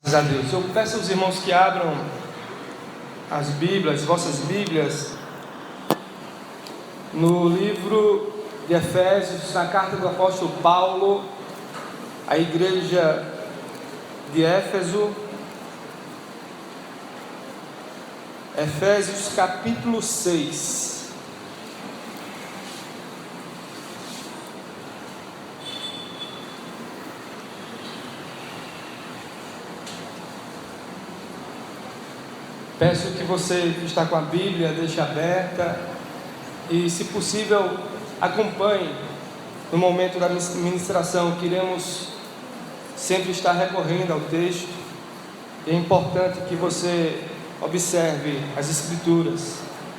Graças a Deus. Eu peço aos irmãos que abram as Bíblias, vossas Bíblias, no livro de Efésios, na carta do apóstolo Paulo à igreja de Éfeso. Efésios capítulo 6. Peço que você que está com a Bíblia deixe aberta e, se possível, acompanhe no momento da ministração, que iremos sempre estar recorrendo ao texto. É importante que você observe as Escrituras.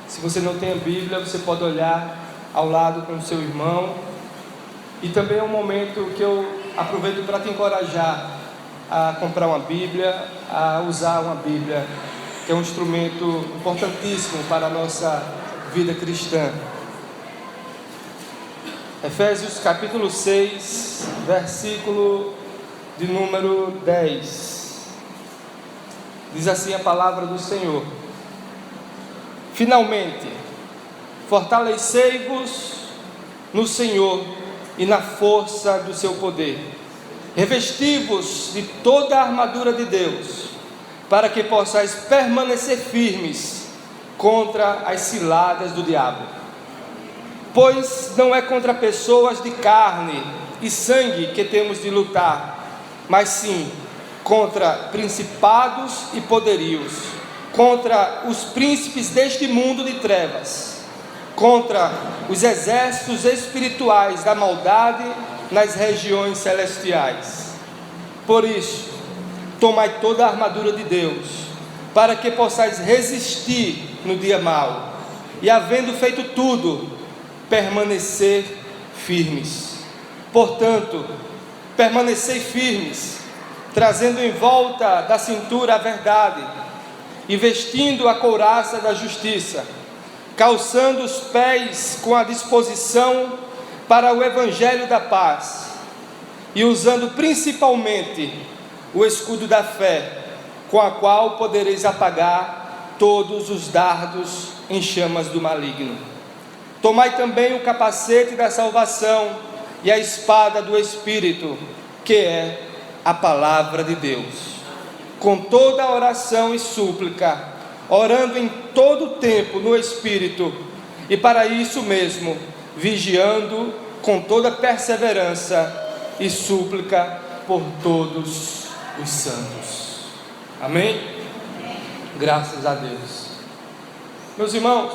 Se você não tem a Bíblia, você pode olhar ao lado com o seu irmão. E também é um momento que eu aproveito para te encorajar a comprar uma Bíblia, a usar uma Bíblia, que é um instrumento importantíssimo para a nossa vida cristã. Efésios capítulo 6, versículo de número 10. Diz assim a palavra do Senhor: Finalmente, fortalecei-vos no Senhor e na força do seu poder. Revesti-vos de toda a armadura de Deus, para que possais permanecer firmes contra as ciladas do diabo. Pois não é contra pessoas de carne e sangue que temos de lutar, mas sim contra principados e poderios, contra os príncipes deste mundo de trevas, contra os exércitos espirituais da maldade nas regiões celestiais. Por isso, tomai toda a armadura de Deus, para que possais resistir no dia mau, e havendo feito tudo, permanecer firmes. Portanto, permanecei firmes, trazendo em volta da cintura a verdade, e vestindo a couraça da justiça, calçando os pés com a disposição para o evangelho da paz, e usando principalmente o escudo da fé, com a qual podereis apagar todos os dardos em chamas do maligno. Tomai também o capacete da salvação e a espada do Espírito, que é a palavra de Deus, com toda a oração e súplica, orando em todo o tempo no Espírito, e para isso mesmo, vigiando com toda perseverança e súplica por todos os santos. Amém? Graças a Deus. Meus irmãos,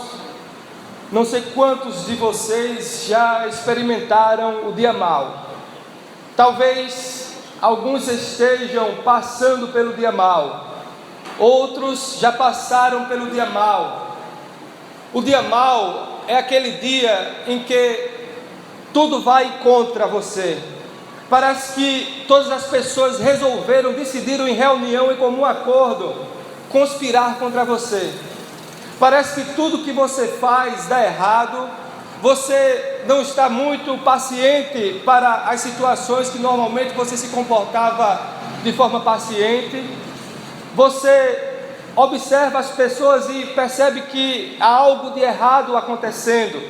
não sei quantos de vocês já experimentaram o dia mau. Talvez alguns estejam passando pelo dia mau, outros já passaram pelo dia mau. O dia mau é aquele dia em que tudo vai contra você. Parece que todas as pessoas decidiram em reunião, em comum acordo, conspirar contra você. Parece que tudo que você faz dá errado. Você não está muito paciente para as situações que normalmente você se comportava de forma paciente. Você observa as pessoas e percebe que há algo de errado acontecendo.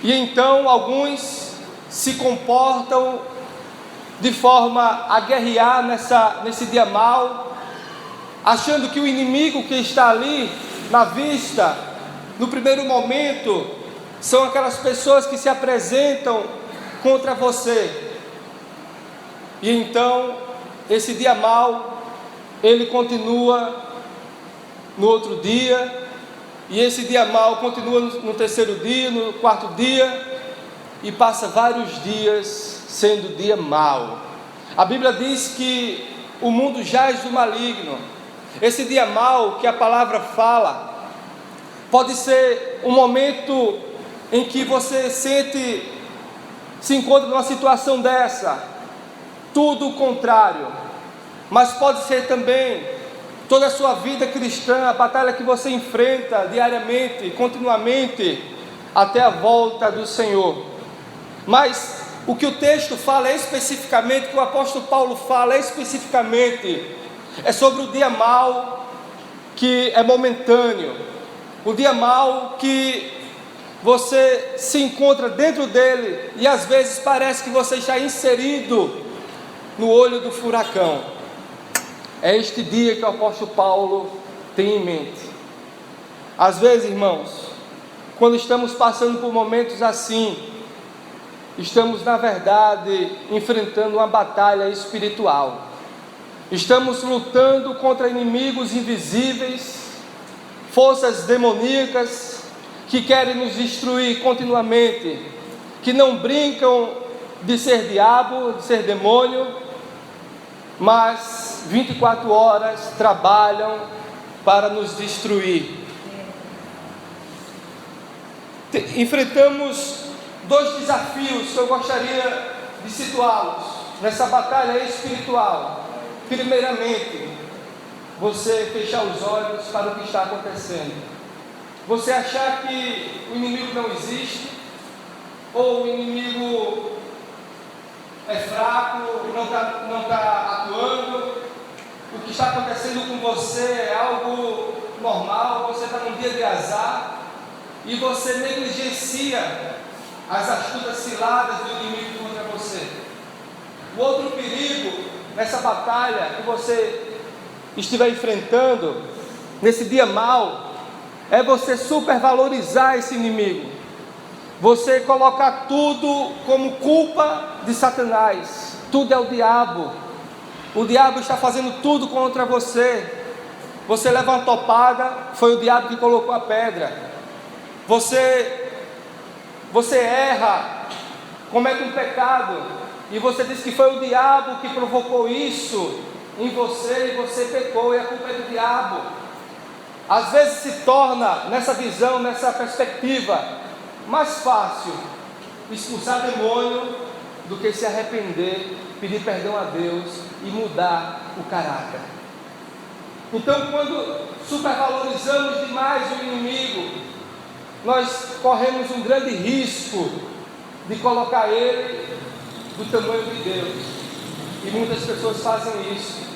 E então alguns se comportam de forma a guerrear nesse dia mau, achando que o inimigo que está ali na vista, no primeiro momento, são aquelas pessoas que se apresentam contra você. E então esse dia mau, ele continua no outro dia, e esse dia mau continua no terceiro dia, no quarto dia, e passa vários dias sendo dia mau. A Bíblia diz que o mundo jaz do maligno. Esse dia mau que a palavra fala, pode ser um momento em que você se encontra numa situação dessa, tudo o contrário. Mas pode ser também toda a sua vida cristã, a batalha que você enfrenta diariamente, continuamente, até a volta do Senhor. Mas o que o texto fala especificamente, que o apóstolo Paulo fala especificamente, é sobre o dia mau que é momentâneo, o dia mau que você se encontra dentro dele e às vezes parece que você está inserido no olho do furacão. É este dia que o apóstolo Paulo tem em mente. Às vezes, irmãos, quando estamos passando por momentos assim, estamos na verdade enfrentando uma batalha espiritual. Estamos lutando contra inimigos invisíveis, forças demoníacas que querem nos destruir continuamente, que não brincam de ser diabo, de ser demônio, mas 24 horas trabalham para nos destruir. Enfrentamos dois desafios que eu gostaria de situá-los nessa batalha espiritual. Primeiramente, você fechar os olhos para o que está acontecendo. Você achar que o inimigo não existe, ou o inimigo é fraco, não está atuando, o que está acontecendo com você é algo normal, você está num dia de azar, e você negligencia as astutas ciladas do inimigo contra você. O outro perigo nessa batalha que você estiver enfrentando, nesse dia mau, é você supervalorizar esse inimigo, você colocar tudo como culpa de Satanás. Tudo é o diabo está fazendo tudo contra você. Você leva uma topada, foi o diabo que colocou a pedra. Você erra, comete um pecado, e você diz que foi o diabo que provocou isso em você, e você pecou, e a culpa é do diabo. Às vezes se torna, nessa visão, nessa perspectiva, mais fácil expulsar demônio do que se arrepender, pedir perdão a Deus e mudar o caráter. Então, quando supervalorizamos demais o inimigo, nós corremos um grande risco de colocar ele do tamanho de Deus. E muitas pessoas fazem isso.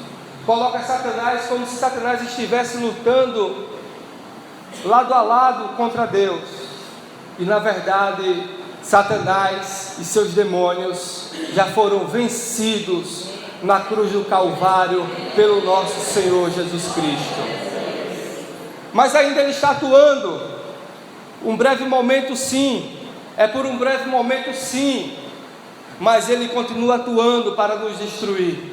Coloca Satanás como se Satanás estivesse lutando lado a lado contra Deus. E na verdade, Satanás e seus demônios já foram vencidos na cruz do Calvário pelo nosso Senhor Jesus Cristo. Mas ainda ele está atuando. Um breve momento sim, é por um breve momento sim, mas ele continua atuando para nos destruir.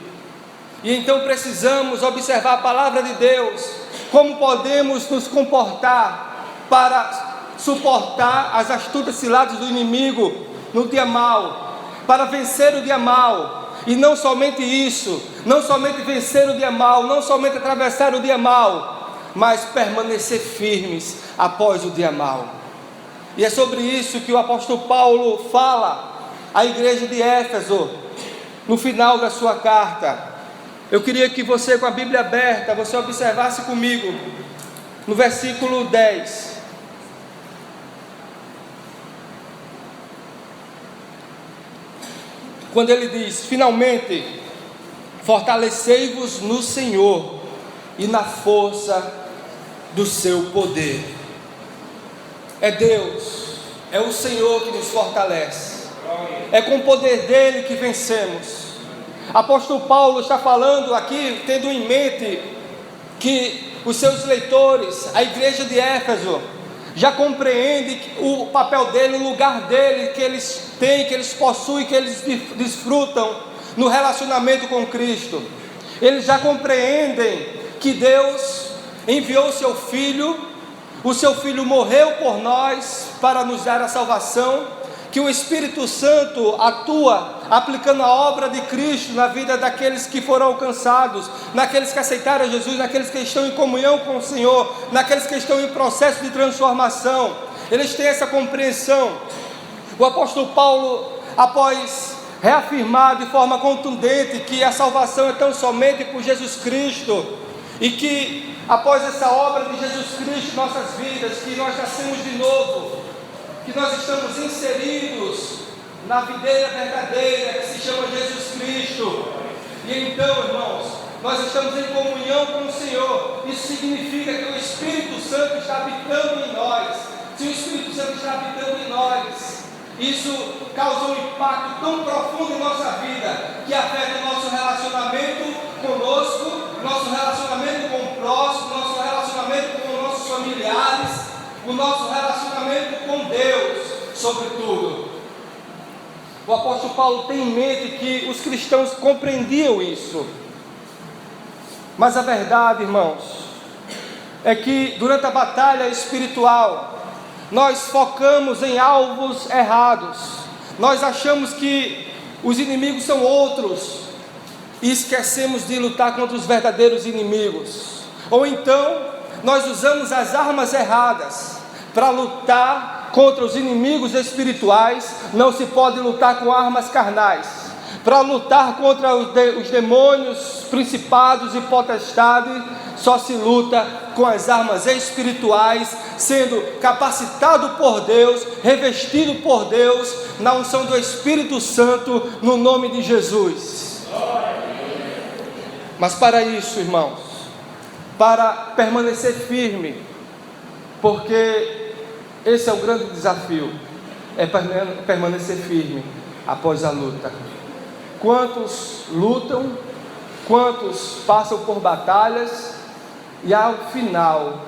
E então precisamos observar a palavra de Deus, como podemos nos comportar para suportar as astutas ciladas do inimigo no dia mau, para vencer o dia mau. E não somente isso, não somente vencer o dia mau, não somente atravessar o dia mau, mas permanecer firmes após o dia mau. E é sobre isso que o apóstolo Paulo fala à igreja de Éfeso, no final da sua carta. Eu queria que você, com a Bíblia aberta, você observasse comigo, no versículo 10. Quando ele diz: finalmente, fortalecei-vos no Senhor e na força do seu poder. É Deus, é o Senhor que nos fortalece, é com o poder dele que vencemos. Apóstolo Paulo está falando aqui, tendo em mente que os seus leitores, a igreja de Éfeso, já compreende o papel dele, o lugar dele, que eles têm, que eles possuem, que eles desfrutam no relacionamento com Cristo. Eles já compreendem que Deus enviou o seu Filho morreu por nós para nos dar a salvação, que o Espírito Santo atua aplicando a obra de Cristo na vida daqueles que foram alcançados, naqueles que aceitaram Jesus, naqueles que estão em comunhão com o Senhor, naqueles que estão em processo de transformação. Eles têm essa compreensão. O apóstolo Paulo, após reafirmar de forma contundente que a salvação é tão somente por Jesus Cristo, e que após essa obra de Jesus Cristo em nossas vidas, que nós nascemos de novo, que nós estamos inseridos na videira verdadeira que se chama Jesus Cristo. E então, irmãos, nós estamos em comunhão com o Senhor. Isso significa que o Espírito Santo está habitando em nós. Se o Espírito Santo está habitando em nós, isso causa um impacto tão profundo em nossa vida, que afeta o nosso relacionamento conosco, nosso relacionamento com o próximo, nosso relacionamento com os nossos familiares, o nosso relacionamento com Deus, sobretudo. O apóstolo Paulo tem em mente que os cristãos compreendiam isso. Mas a verdade, irmãos, é que durante a batalha espiritual, nós focamos em alvos errados. Nós achamos que os inimigos são outros e esquecemos de lutar contra os verdadeiros inimigos. Ou então, nós usamos as armas erradas para lutar contra os inimigos espirituais. Não se pode lutar com armas carnais. Para lutar contra os demônios, principados e potestades, só se luta com as armas espirituais, sendo capacitado por Deus, revestido por Deus, na unção do Espírito Santo, no nome de Jesus. Mas para isso, irmãos, para permanecer firme, porque esse é o grande desafio, é permanecer firme após a luta. Quantos lutam, quantos passam por batalhas e ao final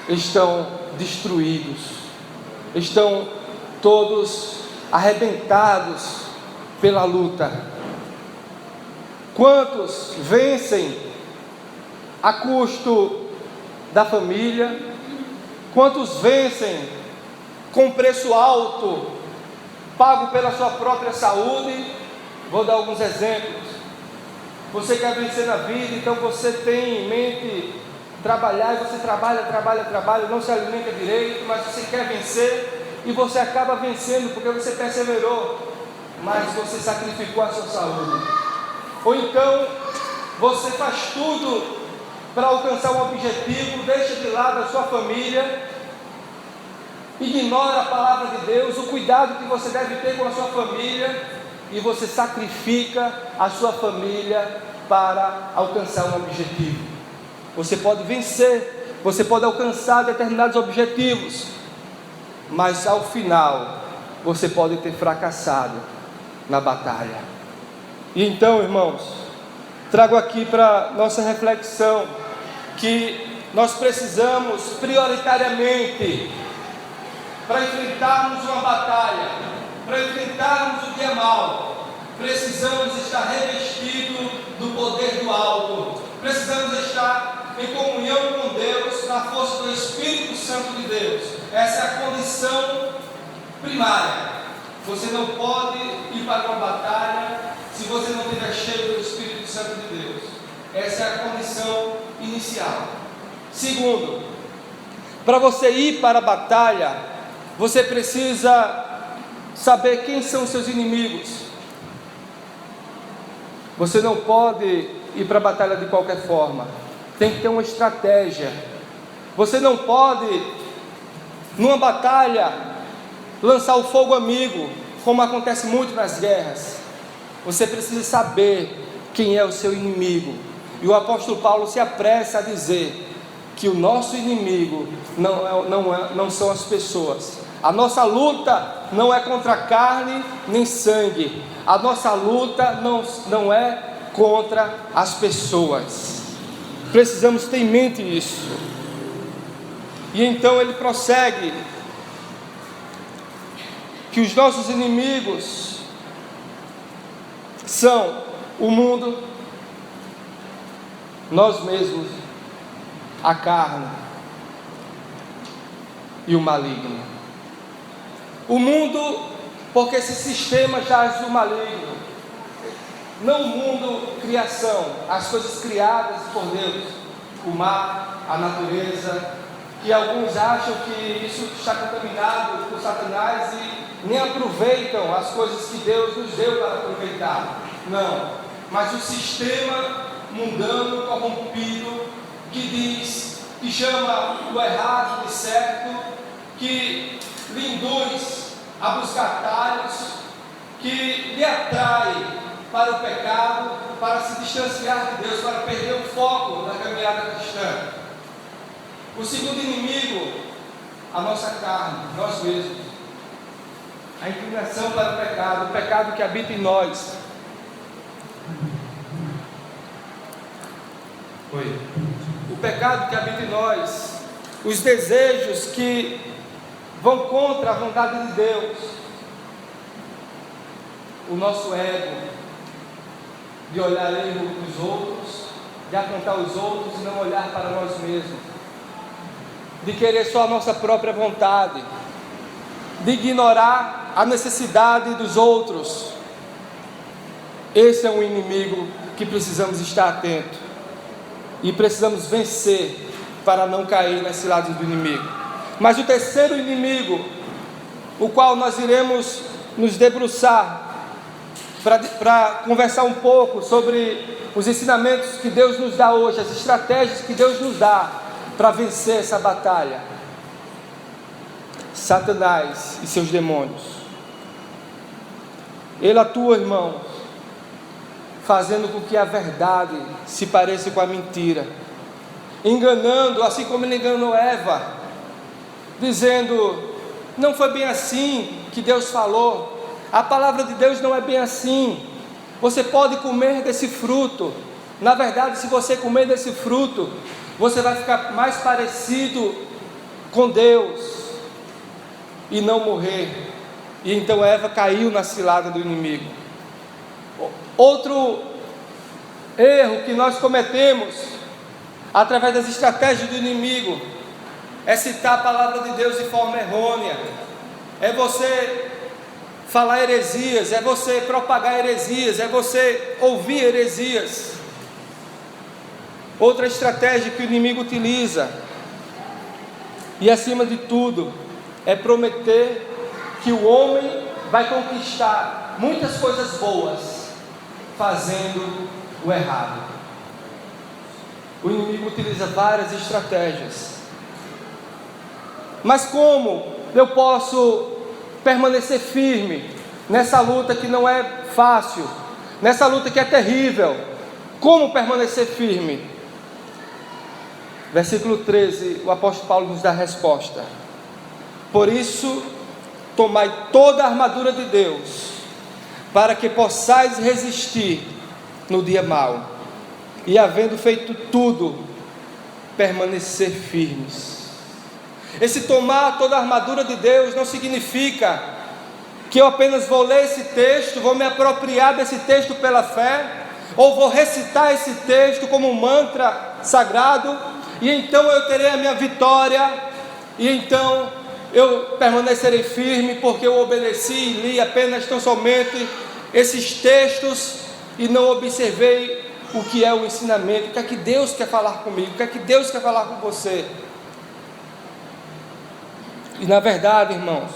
estão destruídos, estão todos arrebentados pela luta. Quantos vencem a custo da família, quantos vencem com preço alto, pago pela sua própria saúde. Vou dar alguns exemplos. Você quer vencer na vida, então você tem em mente trabalhar, e você trabalha, não se alimenta direito, mas você quer vencer, e você acaba vencendo porque você perseverou, mas você sacrificou a sua saúde. Ou então, você faz tudo para alcançar um objetivo, deixa de lado a sua família, ignora a palavra de Deus, o cuidado que você deve ter com a sua família, e você sacrifica a sua família para alcançar um objetivo. Você pode vencer, você pode alcançar determinados objetivos, mas ao final você pode ter fracassado na batalha. E então, irmãos, trago aqui para nossa reflexão que nós precisamos prioritariamente, para enfrentarmos uma batalha, para enfrentarmos o dia mal, precisamos estar revestidos do poder do alto, precisamos estar em comunhão com Deus, na força do Espírito Santo de Deus. Essa é a condição primária. Você não pode ir para uma batalha se você não estiver cheio do Espírito Santo de Deus. Essa é a condição inicial. Segundo, para você ir para a batalha, você precisa saber quem são os seus inimigos. Você não pode ir para a batalha de qualquer forma. Tem que ter uma estratégia. Você não pode, numa batalha, lançar o fogo amigo, como acontece muito nas guerras. Você precisa saber quem é o seu inimigo. E o apóstolo Paulo se apressa a dizer que o nosso inimigo não são as pessoas. A nossa luta não é contra carne nem sangue. A nossa luta não é contra as pessoas. Precisamos ter em mente isso. E então ele prossegue que os nossos inimigos são o mundo, nós mesmos, a carne e o maligno. O mundo, porque esse sistema jaz do maligno. Não o mundo criação, as coisas criadas por Deus, o mar, a natureza, que alguns acham que isso está contaminado por Satanás e nem aproveitam as coisas que Deus nos deu para aproveitar. Não, mas o sistema mundano, corrompido, que chama o errado de certo, que lhe induz a buscar atalhos, que lhe atrai para o pecado, para se distanciar de Deus, para perder o foco da caminhada cristã. O segundo inimigo, a nossa carne, nós mesmos. A inclinação para o pecado que habita em nós. O pecado que habita em nós, os desejos que vão contra a vontade de Deus, o nosso ego, de olhar erro dos outros, de apontar os outros e não olhar para nós mesmos, de querer só a nossa própria vontade, de ignorar a necessidade dos outros. Esse é um inimigo que precisamos estar atentos e precisamos vencer para não cair nas ciladas do inimigo. Mas o terceiro inimigo, o qual nós iremos nos debruçar para conversar um pouco sobre os ensinamentos que Deus nos dá hoje, as estratégias que Deus nos dá para vencer essa batalha: Satanás e seus demônios. Ele atua, irmãos, fazendo com que a verdade se pareça com a mentira, enganando, assim como ele enganou Eva, dizendo: não foi bem assim que Deus falou, a palavra de Deus não é bem assim, você pode comer desse fruto. Na verdade, se você comer desse fruto, você vai ficar mais parecido com Deus e não morrer. E então Eva caiu na cilada do inimigo. Outro erro que nós cometemos através das estratégias do inimigo é citar a palavra de Deus de forma errônea, é você falar heresias, é você propagar heresias, é você ouvir heresias. Outra estratégia que o inimigo utiliza, e acima de tudo, é prometer que o homem vai conquistar muitas coisas boas fazendo o errado. O inimigo utiliza várias estratégias. Mas como eu posso permanecer firme nessa luta que não é fácil, nessa luta que é terrível? Como permanecer firme? Versículo 13, o apóstolo Paulo nos dá a resposta: por isso, tomai toda a armadura de Deus, para que possais resistir no dia mau, e havendo feito tudo, permanecer firmes. Esse tomar toda a armadura de Deus não significa que eu apenas vou ler esse texto, vou me apropriar desse texto pela fé, ou vou recitar esse texto como um mantra sagrado, e então eu terei a minha vitória, e então eu permanecerei firme, porque eu obedeci e li apenas tão somente esses textos, e não observei o que é o ensinamento, o que é que Deus quer falar comigo, o que é que Deus quer falar com você. E na verdade, irmãos,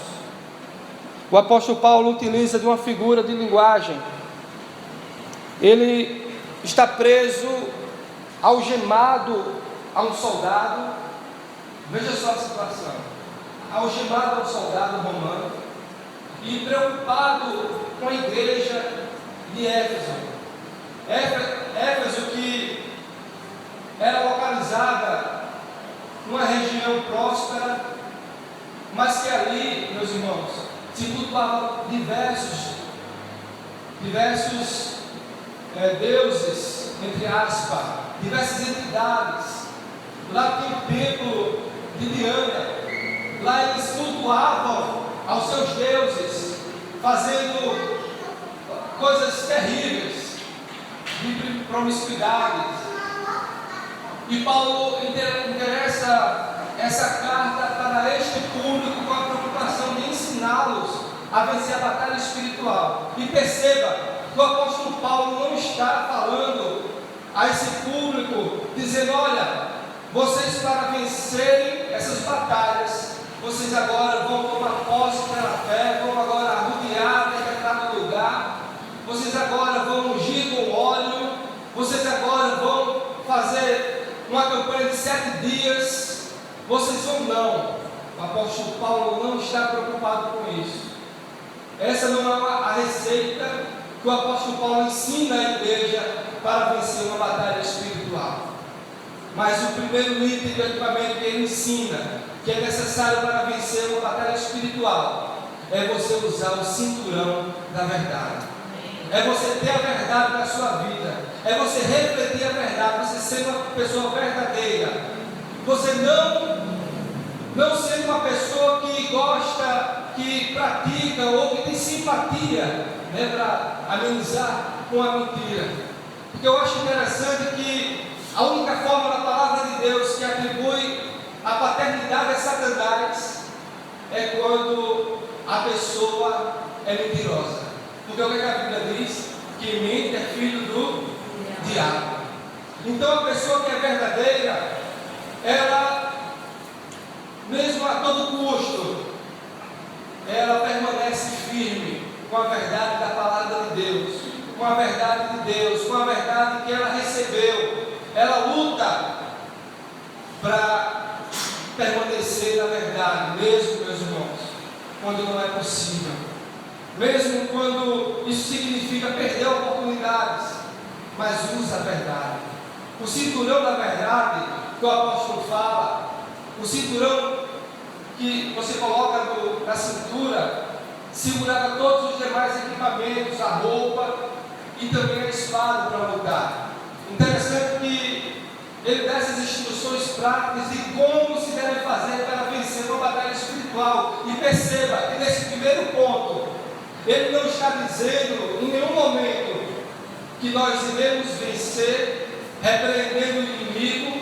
o apóstolo Paulo utiliza de uma figura de linguagem. Ele está preso, algemado a um soldado. Veja só a situação: algemado a um soldado romano e preocupado com a igreja de Éfeso. Éfeso, que era localizada numa região próspera, mas que ali, meus irmãos, se cultuavam diversos deuses, entre aspas, diversas entidades. Lá tem o templo de Diana, lá eles cultuavam aos seus deuses, fazendo coisas terríveis, de promiscuidade. E Paulo interessa essa carta para este público com a preocupação de ensiná-los a vencer a batalha espiritual. E perceba que o apóstolo Paulo não está falando a esse público, dizendo: olha, vocês, para vencerem essas batalhas, vocês agora vão tomar posse pela fé, vão agora arrodear determinado lugar, vocês agora vão ungir com óleo, vocês agora vão fazer uma campanha de 7 dias, vocês vão não. O apóstolo Paulo não está preocupado com isso. Essa não é a receita que o apóstolo Paulo ensina à igreja para vencer uma batalha espiritual. Mas o primeiro item do equipamento que ele ensina, que é necessário para vencer uma batalha espiritual, é você usar o cinturão da verdade. É você ter a verdade na sua vida. É você refletir a verdade, você ser uma pessoa verdadeira. Você não ser uma pessoa que gosta, que pratica ou que tem simpatia, para amenizar com a mentira. Porque eu acho interessante que a única forma na palavra de Deus que atribui a paternidade a Satanás é quando a pessoa é mentirosa. Porque o que a Bíblia diz? Que mente é filho do diabo. Então a pessoa que é verdadeira, ela, mesmo a todo custo, ela permanece firme com a verdade da palavra de Deus, com a verdade de Deus, com a verdade que ela recebeu. Ela luta para permanecer na verdade, mesmo, meus irmãos, quando não é possível, mesmo quando isso significa perder oportunidades, mas usa a verdade. O cinturão da verdade que o apóstolo fala, o cinturão que você coloca na cintura, segurava todos os demais equipamentos, a roupa e também a espada para lutar. Interessante que ele dá essas instruções práticas de como se deve fazer para vencer uma batalha espiritual. E perceba que nesse primeiro ponto, ele não está dizendo em nenhum momento que nós iremos vencer repreendendo o inimigo,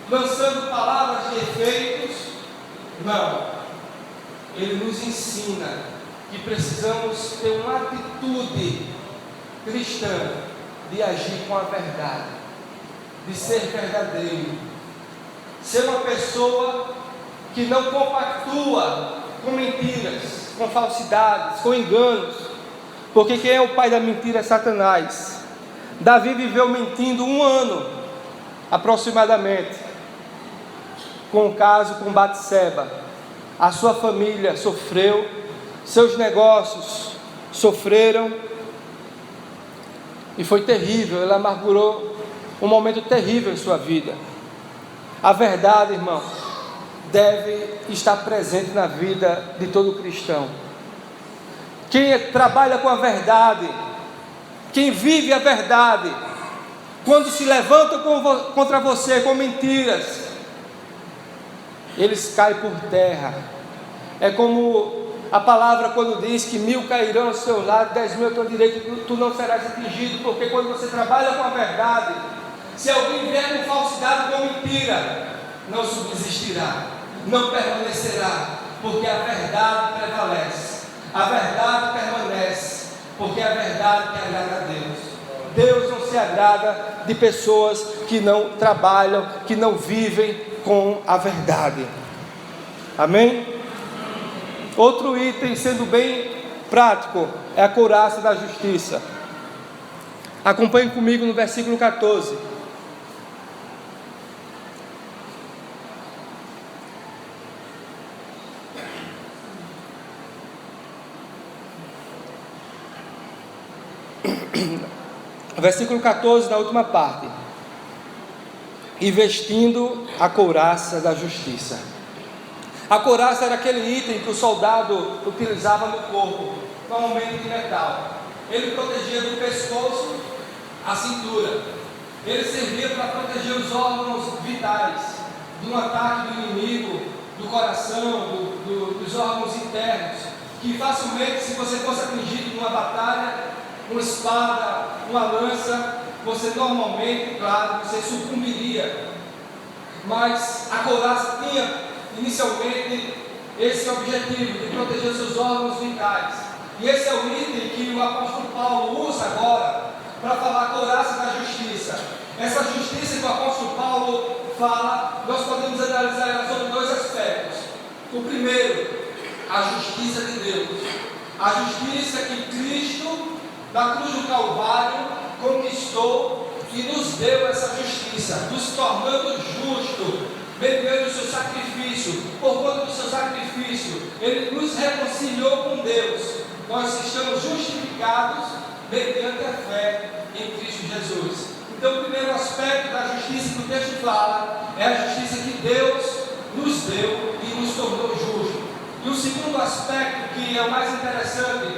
lançando palavras de efeitos. Não. Ele nos ensina que precisamos ter uma atitude cristã de agir com a verdade, de ser verdadeiro, ser uma pessoa que não compactua com mentiras, com falsidades, com enganos, porque quem é o pai da mentira é Satanás. Davi viveu mentindo 1 ano, aproximadamente, com o caso com Batseba. A sua família sofreu, seus negócios sofreram, e foi terrível. Ele amargurou um momento terrível em sua vida. A verdade, irmão, deve estar presente na vida de todo cristão. Quem trabalha com a verdade, quem vive a verdade, quando se levanta contra você com mentiras, eles caem por terra. É como a palavra quando diz que 1000 cairão ao seu lado, 10.000 ao teu direito, tu não serás atingido. Porque quando você trabalha com a verdade, se alguém vier com falsidade, com mentira, não subsistirá, não permanecerá, porque a verdade prevalece, a verdade permanece, porque é a verdade que agrada a Deus. Deus não se agrada de pessoas que não trabalham, que não vivem com a verdade. Amém? Outro item, sendo bem prático, é a couraça da justiça. Acompanhe comigo no versículo 14. Versículo 14, na última parte. E vestindo a couraça da justiça. A couraça era aquele item que o soldado utilizava no corpo, normalmente de metal. Ele protegia do pescoço a cintura. Ele servia para proteger os órgãos vitais de um ataque do inimigo, do coração, dos órgãos internos, que facilmente, se você fosse atingido numa batalha, uma espada, uma lança, você normalmente, claro, você sucumbiria. Mas a couraça tinha inicialmente esse objetivo de proteger seus órgãos vitais. E esse é o item que o apóstolo Paulo usa agora para falar a couraça da justiça. Essa justiça que o apóstolo Paulo fala, nós podemos analisar ela sobre 2 aspectos. O primeiro, a justiça de Deus. A justiça que Cristo, na cruz do Calvário, conquistou e nos deu essa justiça, nos tornando justo, mediante o seu sacrifício. Por conta do seu sacrifício, Ele nos reconciliou com Deus. Nós estamos justificados mediante a fé em Cristo Jesus. Então, o primeiro aspecto da justiça que o texto fala é a justiça que Deus nos deu e nos tornou justos. E o segundo aspecto, que é o mais interessante,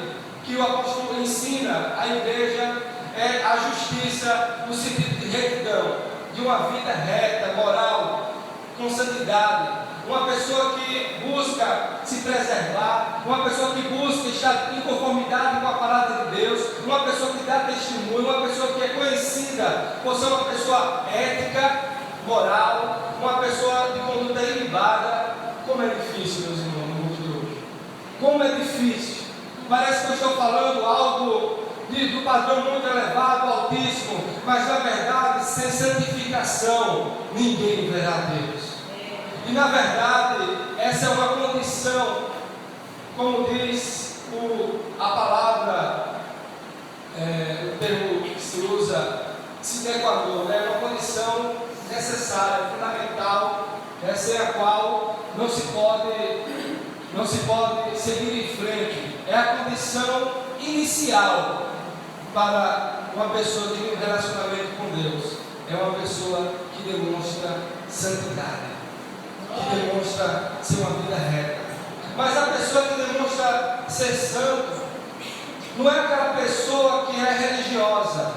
que o apóstolo ensina à igreja, é a justiça no sentido de retidão, de uma vida reta, moral, com santidade. Uma pessoa que busca se preservar, uma pessoa que busca estar em conformidade com a palavra de Deus, uma pessoa que dá testemunho, uma pessoa que é conhecida por ser uma pessoa ética, moral, uma pessoa de conduta ilibada. Como é difícil, meus irmãos, no mundo de hoje. Como é difícil. Parece que eu estou falando algo do padrão muito elevado, altíssimo, mas na verdade, sem santificação, ninguém verá Deus. E na verdade, essa é uma condição, como diz a palavra, o termo que se usa, sine qua non, é uma condição necessária, fundamental, sem a qual não se pode seguir em frente. É a condição inicial para uma pessoa de um relacionamento com Deus. É uma pessoa que demonstra santidade, que demonstra ser uma vida reta. Mas a pessoa que demonstra ser santo não é aquela pessoa que é religiosa,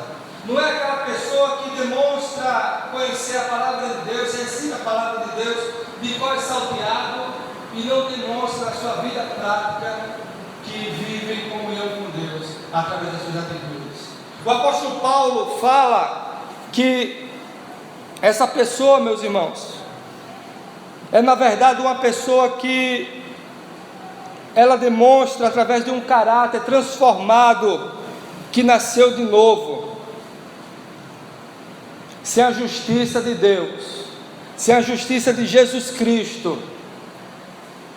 não é aquela pessoa que demonstra conhecer a palavra de Deus, ensina a palavra de Deus de cor salteado e não demonstra a sua vida prática, que vive em comunhão com Deus através das suas atitudes. O apóstolo Paulo fala que essa pessoa, meus irmãos, é na verdade uma pessoa que ela demonstra através de um caráter transformado, que nasceu de novo. Sem a justiça de Deus, sem a justiça de Jesus Cristo,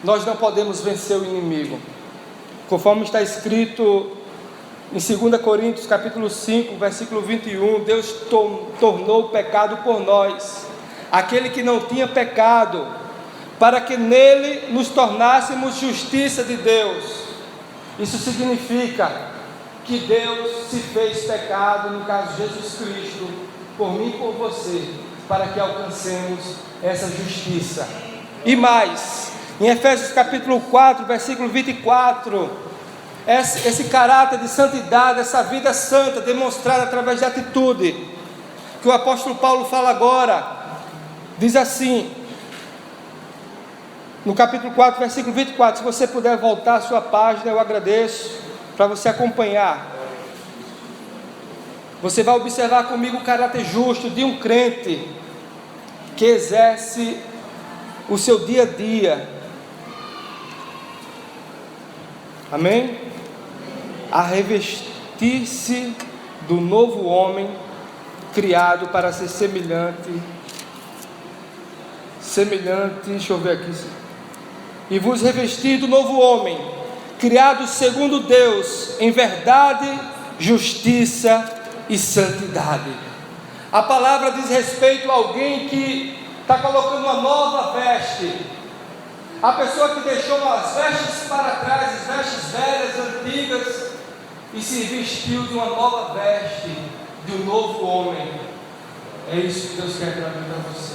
nós não podemos vencer o inimigo. Conforme está escrito em 2 Coríntios capítulo 5, versículo 21, Deus tornou o pecado por nós, aquele que não tinha pecado, para que nele nos tornássemos justiça de Deus. Isso significa que Deus se fez pecado, no caso Jesus Cristo, por mim e por você, para que alcancemos essa justiça. E mais, em Efésios capítulo 4, versículo 24, esse caráter de santidade, essa vida santa demonstrada através de atitude, que o apóstolo Paulo fala agora, diz assim, no capítulo 4, versículo 24, se você puder voltar a sua página, eu agradeço, para você acompanhar. Você vai observar comigo o caráter justo de um crente, que exerce o seu dia a dia. Amém? A revestir-se do novo homem, criado para ser semelhante, deixa eu ver aqui, e vos revestir do novo homem, criado segundo Deus, em verdade, justiça e santidade. A palavra diz respeito a alguém que está colocando uma nova veste, a pessoa que deixou as vestes para trás, as vestes velhas, antigas, e se vestiu de uma nova veste, de um novo homem. É isso que Deus quer para mim e para você,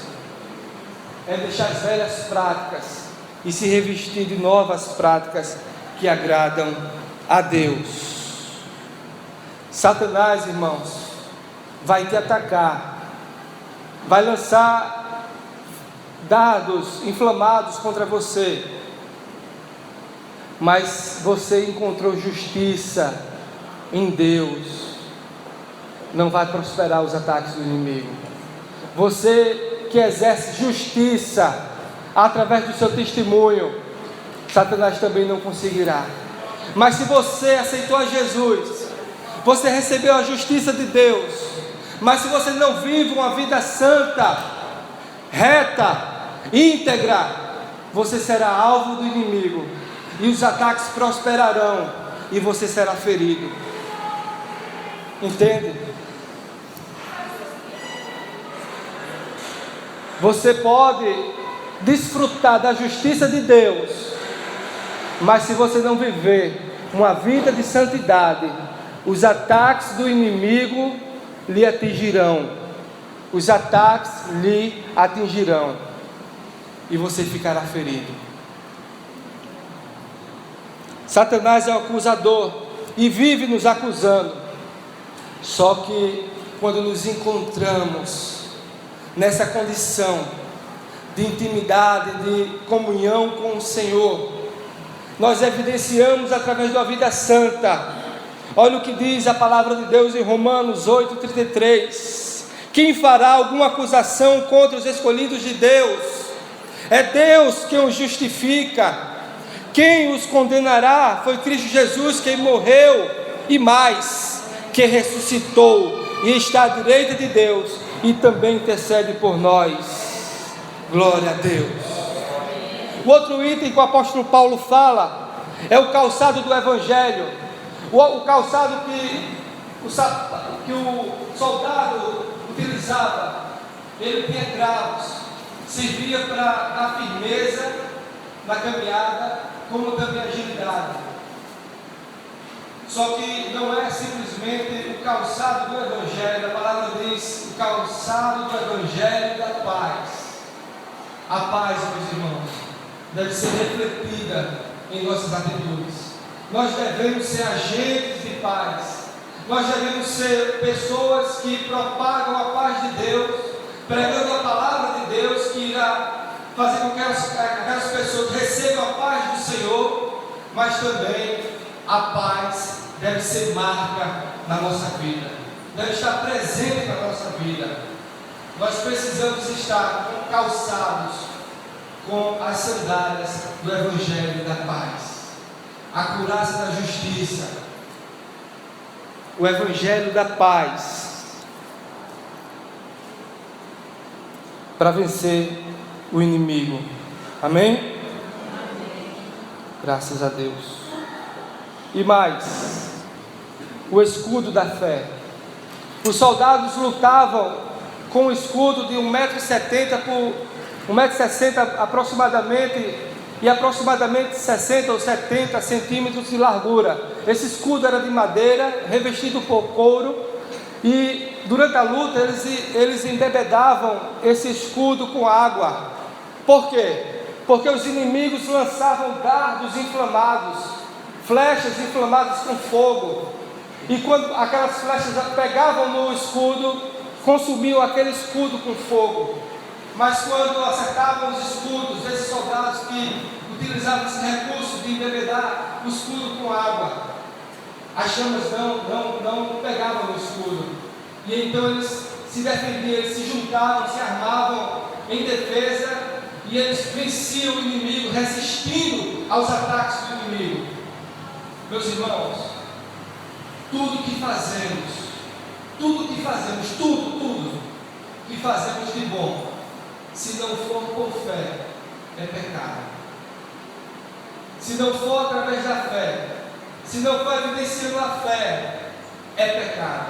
é deixar as velhas práticas e se revestir de novas práticas que agradam a Deus. Satanás, irmãos, vai te atacar, vai lançar dardos inflamados contra você, mas você encontrou justiça em Deus, não vai prosperar os ataques do inimigo. Você que exerce justiça através do seu testemunho, Satanás também não conseguirá. Mas se você aceitou a Jesus, você recebeu a justiça de Deus, mas se você não vive uma vida santa, reta, íntegra, você será alvo do inimigo, e os ataques prosperarão, e você será ferido. Entende? Você pode desfrutar da justiça de Deus, mas se você não viver uma vida de santidade, os ataques do inimigo lhe atingirão. Os ataques lhe atingirão. E você ficará ferido. Satanás é o acusador e vive nos acusando. Só que quando nos encontramos nessa condição de intimidade, de comunhão com o Senhor, nós evidenciamos através de uma vida santa. Olha o que diz a palavra de Deus em Romanos 8,33: quem fará alguma acusação contra os escolhidos de Deus? É Deus quem os justifica. Quem os condenará? Foi Cristo Jesus quem morreu e mais, que ressuscitou e está à direita de Deus e também intercede por nós. Glória a Deus. O outro item que o apóstolo Paulo fala é o calçado do Evangelho. O calçado que o soldado utilizava, ele tinha cravos, servia para dar firmeza na caminhada, como também agilidade. Só que não é simplesmente o calçado do Evangelho. A palavra diz o calçado do Evangelho da paz. A paz, meus irmãos, deve ser refletida em nossas atitudes. Nós devemos ser agentes de paz. Nós devemos ser pessoas que propagam a paz de Deus, pregando a palavra de Deus, que irá fazer com que aquelas pessoas recebam a paz do Senhor, mas também a paz deve ser marca na nossa vida, deve estar presente na nossa vida. Nós precisamos estar calçados com as sandálias do Evangelho da paz, a couraça da justiça, o Evangelho da paz, para vencer o inimigo. Amém? Amém? Graças a Deus. E mais, o escudo da fé. Os soldados lutavam com um escudo de 1,70 m por 1,60 m aproximadamente, e aproximadamente 60 ou 70 centímetros de largura. Esse escudo era de madeira, revestido por couro, e durante a luta eles embebedavam esse escudo com água. Por quê? Porque os inimigos lançavam dardos inflamados, flechas inflamadas com fogo, e quando aquelas flechas pegavam no escudo, consumiam aquele escudo com fogo. Mas quando acertavam os escudos desses soldados que utilizavam esse recurso de embebedar o escudo com água, as chamas não pegavam no escudo, e então eles se defendiam, eles se juntavam, se armavam em defesa, e eles venciam o inimigo, resistindo aos ataques do inimigo. Meus irmãos, tudo que fazemos de bom, se não for por fé, é pecado. Se não for através da fé, se não for evidenciando a fé, é pecado.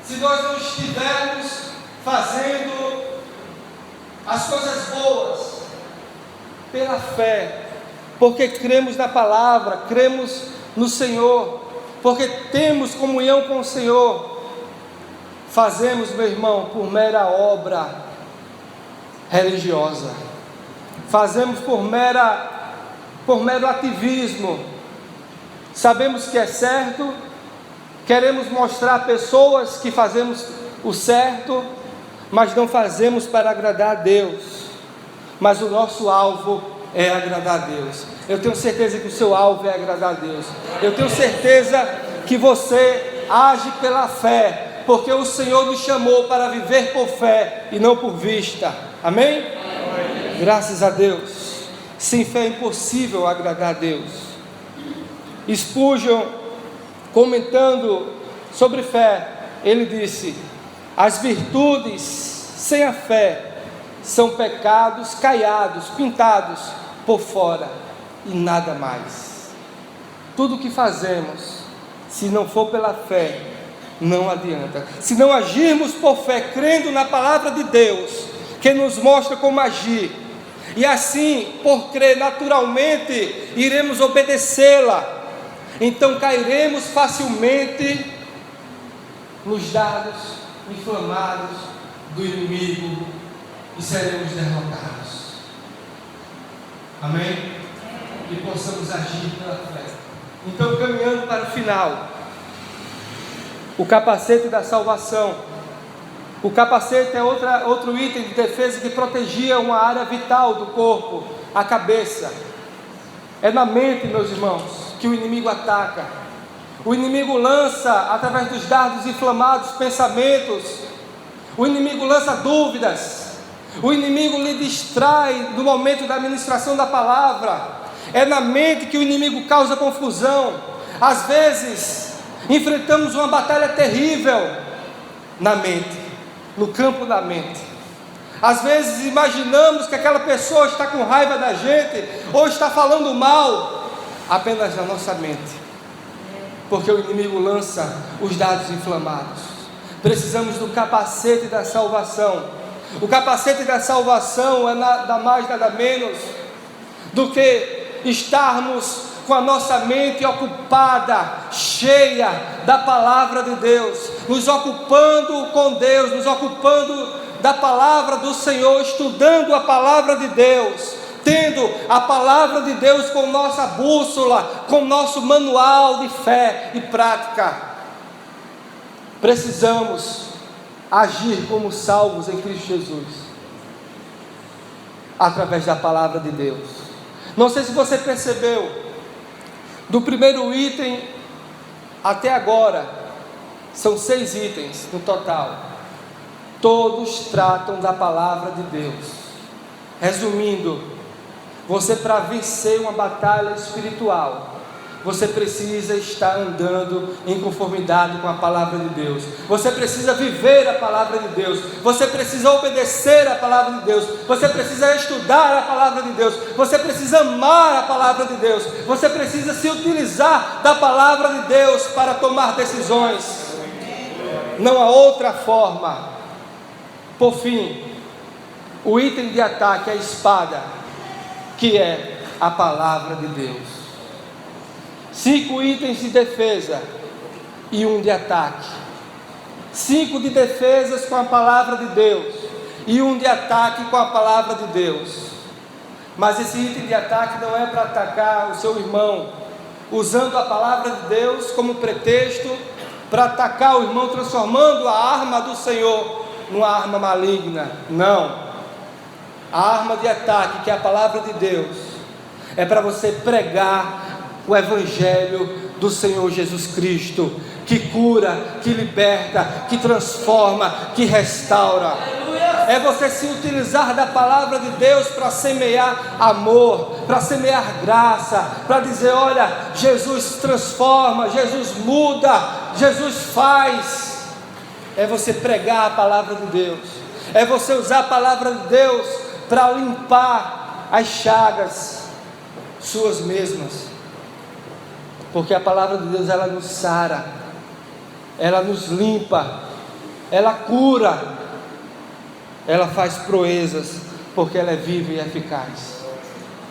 Se nós não estivermos fazendo as coisas boas pela fé, porque cremos na palavra, cremos no Senhor, porque temos comunhão com o Senhor, fazemos, meu irmão, por mera obra religiosa, fazemos por mero ativismo. Sabemos que é certo, queremos mostrar a pessoas que fazemos o certo, mas não fazemos para agradar a Deus. Mas o nosso alvo é agradar a Deus. Eu tenho certeza que o seu alvo é agradar a Deus. Eu tenho certeza que você age pela fé, porque o Senhor nos chamou para viver por fé e não por vista. Amém? Amém. Graças a Deus. Sem fé é impossível agradar a Deus. Spurgeon, comentando sobre fé, ele disse: as virtudes sem a fé são pecados caiados, pintados por fora e nada mais. Tudo o que fazemos, se não for pela fé, não adianta. Se não agirmos por fé, crendo na palavra de Deus, que nos mostra como agir, e assim, por crer naturalmente, iremos obedecê-la. então cairemos facilmente nos dardos inflamados do inimigo e seremos derrotados. Amém? E possamos agir pela fé. Então, caminhando para o final, o capacete da salvação. O capacete é outro item de defesa que protegia uma área vital do corpo, a cabeça. É na mente, meus irmãos, que o inimigo ataca. O inimigo lança, através dos dardos inflamados, pensamentos. O inimigo lança dúvidas. O inimigo lhe distrai no momento da administração da palavra. É na mente que o inimigo causa confusão. Às vezes, enfrentamos uma batalha terrível na mente, no campo da mente. Às vezes imaginamos que aquela pessoa está com raiva da gente, ou está falando mal, apenas na nossa mente, porque o inimigo lança os dardos inflamados. Precisamos do capacete da salvação. O capacete da salvação é nada mais, nada menos do que estarmos com a nossa mente ocupada, cheia da palavra de Deus, nos ocupando com Deus, nos ocupando da palavra do Senhor, estudando a palavra de Deus, tendo a palavra de Deus como nossa bússola, como nosso manual de fé e prática. Precisamos agir como salvos em Cristo Jesus, através da palavra de Deus. Não sei se você percebeu, do primeiro item até agora, são 6 itens no total, todos tratam da palavra de Deus. Resumindo, você, para vencer uma batalha espiritual, você precisa estar andando em conformidade com a palavra de Deus. Você precisa viver a palavra de Deus. Você precisa obedecer a palavra de Deus. Você precisa estudar a palavra de Deus. Você precisa amar a palavra de Deus. Você precisa se utilizar da palavra de Deus para tomar decisões. Não há outra forma. Por fim, o item de ataque é a espada, que é a palavra de Deus. 5 itens de defesa e 1 de ataque. 5 de defesas com a palavra de Deus e 1 de ataque com a palavra de Deus. Mas esse item de ataque não é para atacar o seu irmão usando a palavra de Deus como pretexto para atacar o irmão, transformando a arma do Senhor numa arma maligna. Não. A arma de ataque, que é a palavra de Deus, é para você pregar o Evangelho do Senhor Jesus Cristo, que cura, que liberta, que transforma, que restaura. É você se utilizar da palavra de Deus para semear amor, para semear graça, para dizer: olha, Jesus transforma, Jesus muda, Jesus faz. É você pregar a palavra de Deus, é você usar a palavra de Deus para limpar as chagas suas mesmas. Porque a palavra de Deus, ela nos sara, ela nos limpa, ela cura, ela faz proezas, porque ela é viva e eficaz.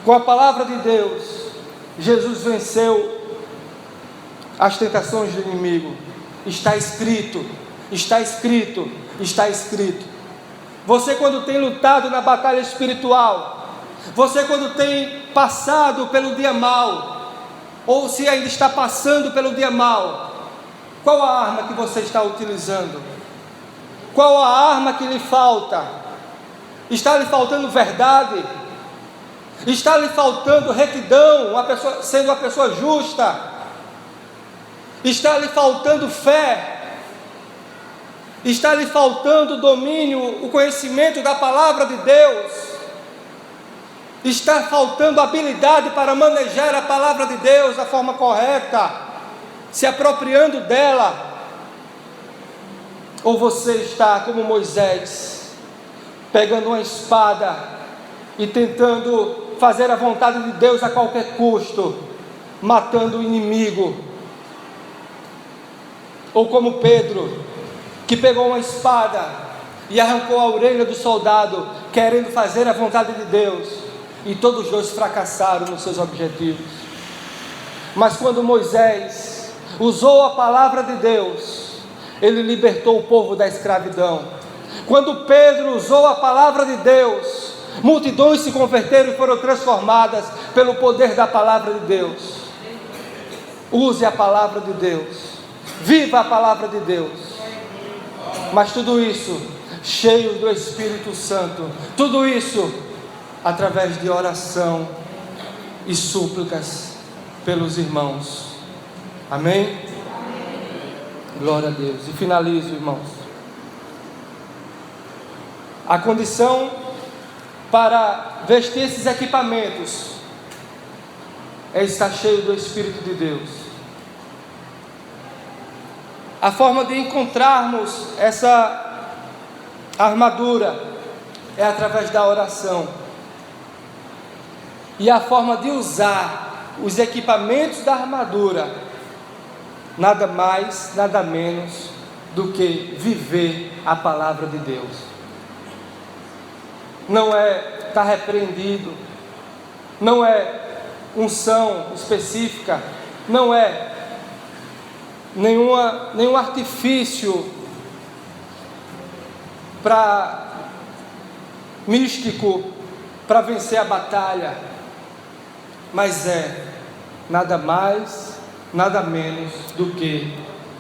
Com a palavra de Deus, Jesus venceu as tentações do inimigo. Está escrito, está escrito, está escrito. Você, quando tem lutado na batalha espiritual, você, quando tem passado pelo dia mau, ou se ainda está passando pelo dia mau, qual a arma que você está utilizando? Qual a arma que lhe falta? Está lhe faltando verdade? Está lhe faltando retidão, sendo uma pessoa justa? Está lhe faltando fé? Está lhe faltando domínio, o conhecimento da palavra de Deus? Está faltando habilidade para manejar a palavra de Deus da forma correta, se apropriando dela? Ou você está como Moisés, pegando uma espada e tentando fazer a vontade de Deus a qualquer custo, matando o inimigo? Ou como Pedro, que pegou uma espada e arrancou a orelha do soldado, querendo fazer a vontade de Deus, e todos dois fracassaram nos seus objetivos. Mas quando Moisés usou a palavra de Deus, ele libertou o povo da escravidão. Quando Pedro usou a palavra de Deus, multidões se converteram e foram transformadas pelo poder da palavra de Deus. Use a palavra de Deus, viva a palavra de Deus, mas tudo isso cheio do Espírito Santo, tudo isso através de oração e súplicas pelos irmãos. Amém? Glória a Deus. E finalizo, irmãos. A condição para vestir esses equipamentos é estar cheio do Espírito de Deus. A forma de encontrarmos essa armadura é através da oração. E a forma de usar os equipamentos da armadura, nada mais, nada menos do que viver a palavra de Deus. Não é estar repreendido, não é unção específica, não é nenhum artifício místico para vencer a batalha, mas é nada mais, nada menos do que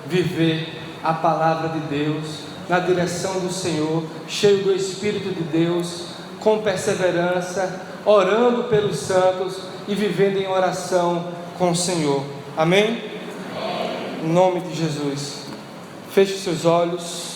viver a palavra de Deus na direção do Senhor, cheio do Espírito de Deus, com perseverança, orando pelos santos e vivendo em oração com o Senhor. Amém? Em nome de Jesus. Feche seus olhos.